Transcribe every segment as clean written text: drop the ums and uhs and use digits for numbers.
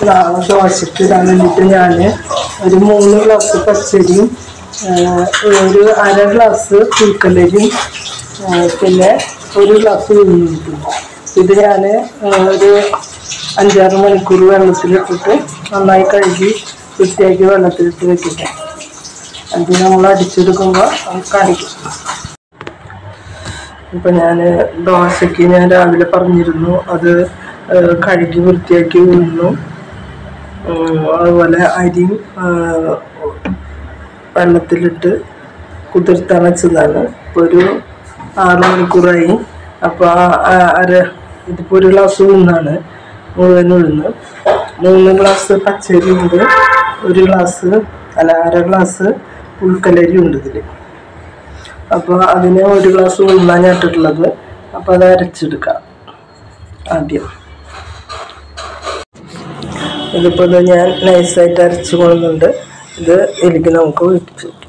നാളെ ദോശയ്ക്ക് ഇടാൻ വേണ്ടിയിട്ട് ഞാൻ ഒരു 3 ഗ്ലാസ് പച്ചരിയും ഒരു അര ഗ്ലാസ് പുൽക്കലരിയും പിന്നെ 1 ഗ്ലാസ് ഉഴുന്നിട്ടുണ്ട്. ഇത് ഞാൻ ഒരു 5-6 മണിക്കൂർ വെള്ളത്തിലിട്ടിട്ട് നന്നായി കഴുകി വൃത്തിയാക്കി വെള്ളത്തിലിട്ട് വെക്കട്ടെ. അത് നമ്മൾ അടിച്ചെടുക്കുമ്പോൾ കാണിക്കും. ഇപ്പം ഞാൻ ദോശയ്ക്ക് ഞാൻ രാവിലെ പറഞ്ഞിരുന്നു, അത് കഴുകി വൃത്തിയാക്കി ഉഴുന്നു, അതുപോലെ അരിയും വെള്ളത്തിലിട്ട് കുതിർത്താൻ വെച്ചതാണ്. ഇപ്പോൾ ഒരു 6 മണിക്കൂറായി. അപ്പോൾ ഇതിപ്പോൾ 1 ഗ്ലാസ് ഉഴുന്നാണ്, മുഴുവൻ ഉഴുന്ന്. 3 ഗ്ലാസ് പച്ചരി ഉണ്ട്, അര ഗ്ലാസ് പുൽക്കലരി ഉണ്ട് ഇതിൽ. അപ്പോൾ അതിന് 1 ഗ്ലാസ് ഉഴുന്നാണ് ഞാൻ ഇട്ടിട്ടുള്ളത്. അപ്പോൾ അത് അരച്ചെടുക്കാം ആദ്യം. ഇതിപ്പോൾ ഇത് ഞാൻ നൈസായിട്ട് അരച്ച് കൊള്ളുന്നുണ്ട്. ഇത് ഇതിലേക്ക് നമുക്ക് ഒഴിച്ച് വയ്ക്കാം.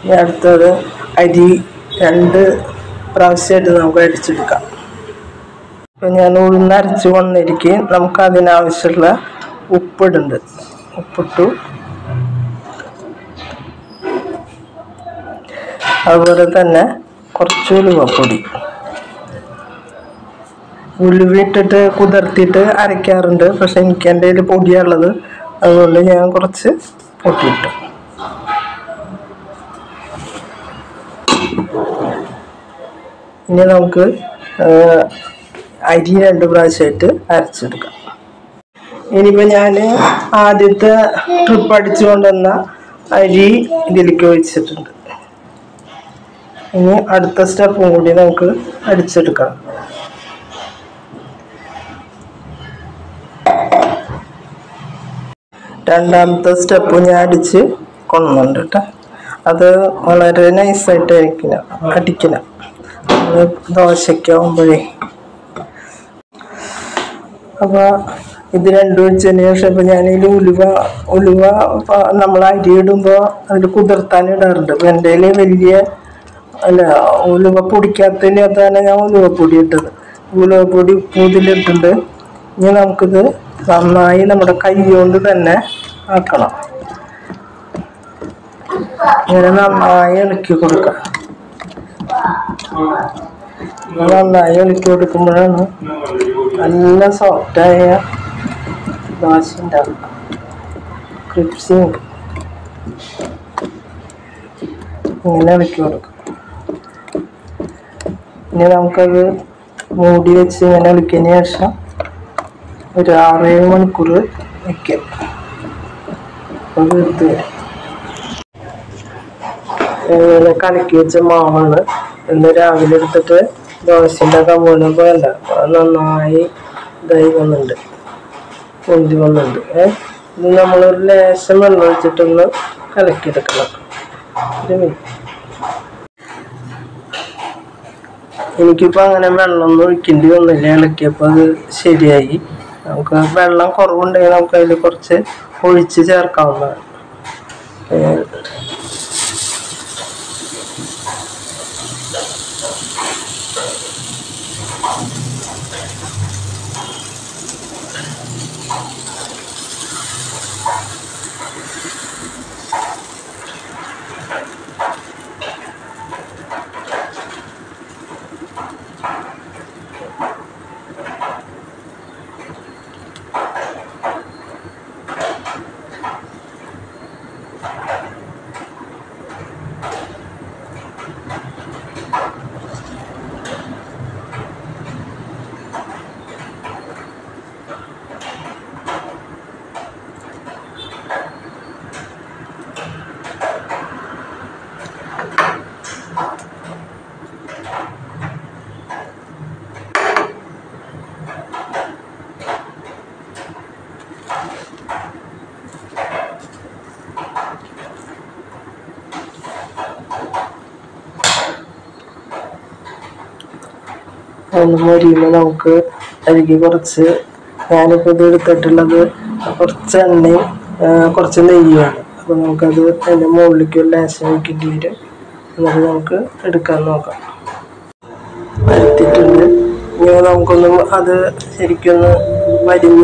ഇനി അടുത്തത് അരി 2 പ്രാവശ്യമായിട്ട് നമുക്ക് അടിച്ചെടുക്കാം. ഇപ്പം ഞാൻ ഉഴുന്ന് അരച്ച് കൊണ്ടിരിക്കും. നമുക്ക് അതിനാവശ്യമുള്ള ഉപ്പിടുന്നുണ്ട്. ഉപ്പിട്ടു. അതുപോലെ തന്നെ കുറച്ച് ഉലുവപ്പൊടി. ഉലുവിട്ടിട്ട് കുതിർത്തിയിട്ട് അരയ്ക്കാറുണ്ട്, പക്ഷെ എനിക്ക് എൻ്റെ കയ്യിൽ പൊടിയുള്ളത്, അതുകൊണ്ട് ഞാൻ കുറച്ച് പൊട്ടിയിട്ടു. ഇനി നമുക്ക് അരി 2 പ്രാവശ്യമായിട്ട് അരച്ചെടുക്കാം. ഇനിയിപ്പോൾ ഞാൻ ആദ്യത്തെ ട്രിപ്പ് അടിച്ചു കൊണ്ടുവന്ന അരി ഇതിലേക്ക് ഒഴിച്ചിട്ടുണ്ട്. ഇനി അടുത്ത സ്റ്റെപ്പും കൂടി നമുക്ക് അടിച്ചെടുക്കാം. രണ്ടാമത്തെ സ്റ്റെപ്പ് ഞാൻ അടിച്ച് കൊണ്ടുവന്നുണ്ട് കേട്ടോ. അത് വളരെ നൈസായിട്ട് അടിക്കണം ദോശയ്ക്കാവുമ്പോഴേ. അപ്പോൾ ഇത് രണ്ടും വെച്ചതിന് ശേഷം ഇപ്പോൾ ഞാനതിൽ ഉലുവ നമ്മൾ അരി ഇടുമ്പോൾ അതിൽ കുതിർത്താൻ ഇടാറുണ്ട്. അപ്പോൾ എൻ്റെ കയ്യിൽ ഉലുവ പൊടിക്കാത്തതിന് അതാണ് ഞാൻ ഉലുവപ്പൊടി ഇട്ടത്. ഉലുവപ്പൊടി ഇതിലിട്ടുണ്ട്. ഇനി നമുക്കിത് നന്നായി നമ്മുടെ കൈ കൊണ്ട് തന്നെ ആക്കണം. ഇങ്ങനെ നന്നായി ഇളക്കി കൊടുക്കാം. നന്നായി ഇളക്കി കൊടുക്കുമ്പോഴാണ് നല്ല സോഫ്റ്റായ ദോശ ഉണ്ടാവും. ക്രിപ്സിയും ഇങ്ങനെ ഇളക്കി കൊടുക്കും. ഇനി നമുക്കത് മൂടി വെച്ച് ഇങ്ങനെ ഇളക്കിയതിന് ശേഷം ഒരു 6-7 മണിക്കൂർ വയ്ക്കാം. അത് എടുത്ത് കലക്കി വെച്ച മാവാണ്. ഇന്ന് രാവിലെ എടുത്തിട്ട് ദോശൻ്റെ കമ്പോണം പോകണ്ട, നന്നായി ഇതായി വന്നിട്ടുണ്ട്, പൊന്തി വന്നിട്ടുണ്ട്. ഇത് നമ്മളൊരു ലേശം വെള്ളം ഒഴിച്ചിട്ടൊന്ന് കലക്കിയെടുക്കണം. 1 മിനിറ്റ്. എനിക്കിപ്പോൾ അങ്ങനെ വെള്ളമൊന്നും ഒഴിക്കേണ്ടി വന്നില്ല. ഇളക്കിയപ്പോൾ അത് ശരിയായി. നമുക്ക് വെള്ളം കുറവുണ്ടെങ്കിൽ നമുക്ക് അതിൽ കുറച്ച് ഒഴിച്ച് ചേർക്കാവുന്നതാണ്. ഒന്ന് മൊരിയുമ്പോൾ നമുക്ക് അതിലേക്ക് കുറച്ച്, ഞാനിപ്പോൾ ഇത് എടുത്തിട്ടുള്ളത് കുറച്ച് എണ്ണയും കുറച്ച് നെയ്യുമാണ്. അപ്പോൾ നമുക്കത് അതിൻ്റെ മുകളിലേക്ക് ഒരു ലേശം ഒഴിക്കേണ്ടി വരും. എന്നിട്ട് നമുക്ക് എടുക്കാൻ നോക്കാം. വരുത്തിയിട്ടുണ്ട്. ഇനി നമുക്കൊന്ന് അത് ശരിക്കൊന്ന്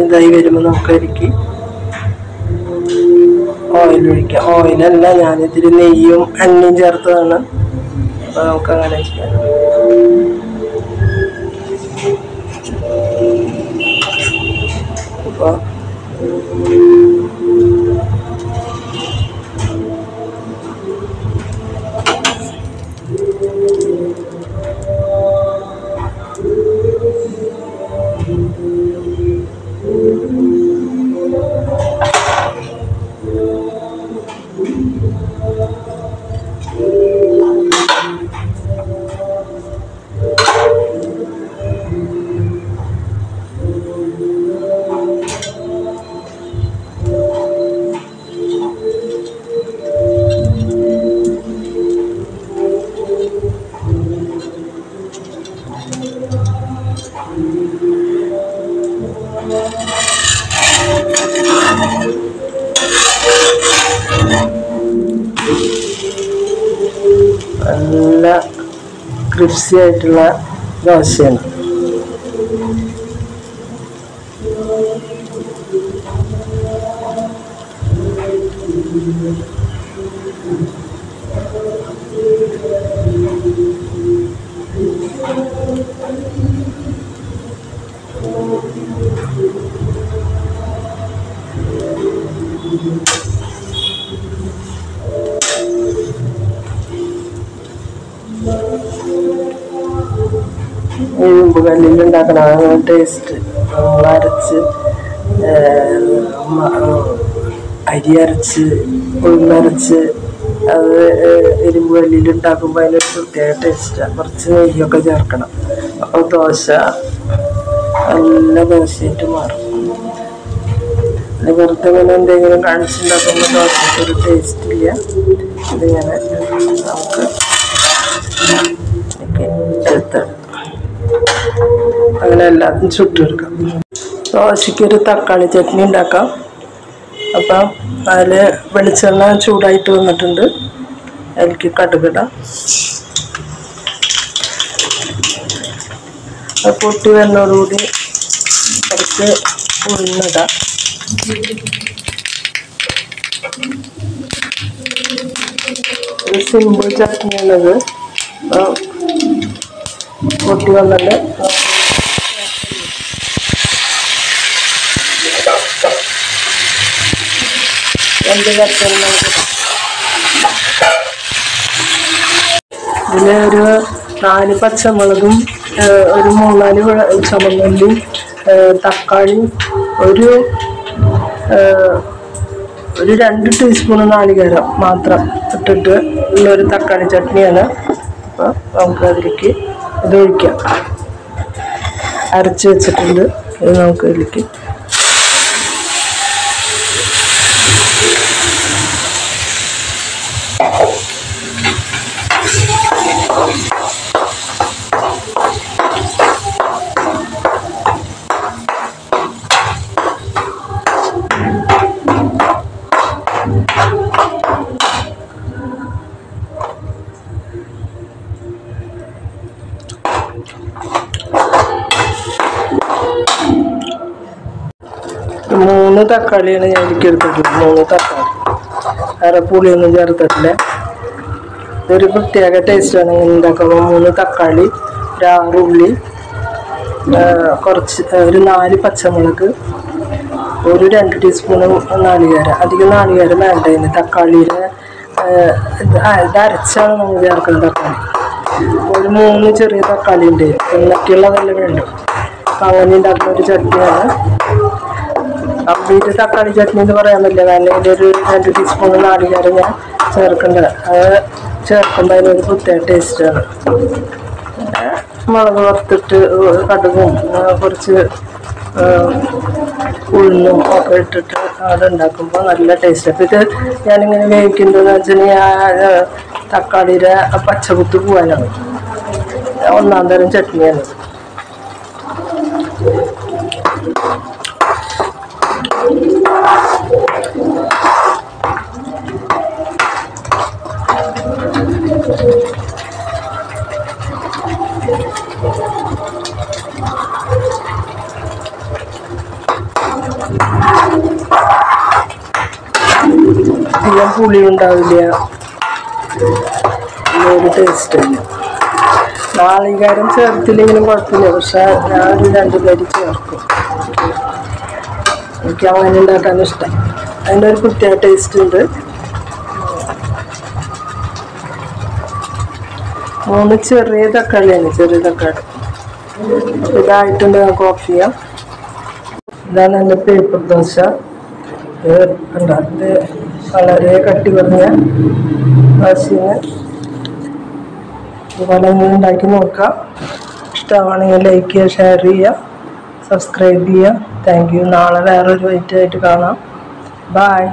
ഇതായി വരുമ്പോൾ നമുക്ക് അതിലേക്ക് ഓയിൽ ഒഴിക്കാം. ഓയിലല്ല, ഞാനിതിരി നെയ്യും എണ്ണയും ചേർത്തതാണ്. അപ്പോൾ നമുക്ക് അങ്ങനെ ചെയ്യാം. അപ്പോൾ നല്ല ക്രിസ്പി ആയിട്ടുള്ള ദോശയാണ്. ഇരുമ്പ് കല്ലിൽ ഉണ്ടാക്കണം ടേസ്റ്റ്. നമ്മൾ അരച്ച് അരി അരച്ച് ഉഴുന്നരച്ച് അത് ഇരുമ്പ് കല്ലിൽ ഉണ്ടാക്കുമ്പോൾ അതിനൊരു പ്രത്യേക ടേസ്റ്റാണ്. കുറച്ച് നെയ്യൊക്കെ ചേർക്കണം. അപ്പോൾ ദോശ നല്ല ദോശയായിട്ട് മാറും. വെറുതെ ഇങ്ങനെ എന്തെങ്കിലും കാണിച്ചുണ്ടാക്കുമ്പോൾ ദോശയ്ക്കൊരു ടേസ്റ്റ് ഇല്ല. ഇതിങ്ങനെ നമുക്ക് എടുത്തെടുക്കാം. അങ്ങനെ എല്ലാത്തും ചുട്ടെടുക്കാം. ദോശയ്ക്കൊരു തക്കാളി ചട്നി ഉണ്ടാക്കാം. അപ്പം അതിൽ വെളിച്ചെണ്ണ ചൂടായിട്ട് വന്നിട്ടുണ്ട്. അതിലേക്ക് കടുകിടാം. അത് പൊട്ടി വരുന്നതോടുകൂടി കുറച്ച് ഉഴുന്നിടാം. ഒരു സിമ്പിൾ ചട്നിയാണത്. പൊട്ടി വന്നിട്ട് ഇതിൽ ഒരു 4 പച്ചമുളകും ഒരു 3-4 ചുമന്നുള്ളിയും തക്കാളിയും ഒരു 2 ടീസ്പൂൺ നാളികേരം മാത്രം ഇട്ടിട്ട് ഉള്ളൊരു തക്കാളി ചട്നിയാണ്. അപ്പോൾ നമുക്ക് അതിലേക്ക് ഇത് ഒഴിക്കാം. അരച്ച് വെച്ചിട്ടുണ്ട്. ഇത് നമുക്ക് ഇതിലേക്ക് മൂന്ന് തക്കാളിയാണ് ഞാൻ എനിക്ക് എടുത്തിട്ടുള്ളത്. 3 തക്കാളി, വേറെ പുളിയൊന്നും ചേർത്തിട്ടില്ല. ഇതൊരു പ്രത്യേക ടേസ്റ്റാണ് ഇങ്ങനെ ഉണ്ടാക്കുമ്പോൾ. 3 തക്കാളി, ഒരു 6 ഉള്ളി, കുറച്ച് ഒരു 4 പച്ചമുളക്, ഒരു 2 ടീസ്പൂൺ നാളികേരം. അധികം നാളികേരം വേണ്ട. ഇതിന് തക്കാളിയുടെ ഇത് അരച്ചാണ് നമ്മൾ ചേർക്കുന്നത്. തക്കാളി ഒരു 3 ചെറിയ തക്കാളി ഉണ്ട്. മറ്റുള്ളതെല്ലാം വേണ്ട. അപ്പം അങ്ങനെ ഉണ്ടാക്കുന്ന ഒരു ചട്നിയാണ്. കംപ്ലീറ്റ് തക്കാളി ചട്നി എന്ന് പറയാൻ പറ്റില്ല. കാരണം ഇതിലൊരു 2 ടീസ്പൂൺ നാളികേരം ഞാൻ ചേർക്കേണ്ടത്. അത് ചേർക്കുമ്പോൾ അതിനൊരു പ്രത്യേക ടേസ്റ്റാണ്. മുളക് വറുത്തിട്ട് കടുകും കുറച്ച് ഉള്ളും ഒക്കെ ഇട്ടിട്ട് അത് ഉണ്ടാക്കുമ്പോൾ നല്ല ടേസ്റ്റ്. അപ്പോൾ ഇത് ഞാനിങ്ങനെ വേവിക്കുന്നതെന്ന് വെച്ചിട്ടുണ്ടെങ്കിൽ തക്കാളിയുടെ പച്ചകുത്ത് പോകാനാണ്. 1-ാം തരം ചട്നിയാണിത്. അധികം പുളി ഉണ്ടാവില്ല, ഒരു ടേസ്റ്റ്. നാളികേരം ചേർത്തില്ലെങ്കിലും കുഴപ്പമില്ല, പക്ഷെ ഞാൻ ഒരു 2 കരി ചേർക്കും. എനിക്ക് അങ്ങനെ ഉണ്ടാക്കാൻ ഇഷ്ടം. അതിൻ്റെ ഒരു പ്രത്യേക ടേസ്റ്റ് ഉണ്ട്. 3 ചെറിയ തക്കാളിയാണ്, ചെറിയ തക്കാളി. ഇതായിട്ടുണ്ട്, നമുക്ക് ഓഫ് ചെയ്യാം. ഇതാണ് എൻ്റെ പേപ്പർ ദോശ. ഇത് വളരെ കട്ടി കുറഞ്ഞ ദോശയാണ്. ഇതുപോലെ നിങ്ങൾ ഉണ്ടാക്കി നോക്കുക. ഇഷ്ടമാണെങ്കിൽ ലൈക്ക് ചെയ്യുക, ഷെയർ ചെയ്യുക, സബ്സ്ക്രൈബ് ചെയ്യുക. Thank you. നാളെ വേറൊരു ഐറ്റമായിട്ട് കാണാം. ബൈ.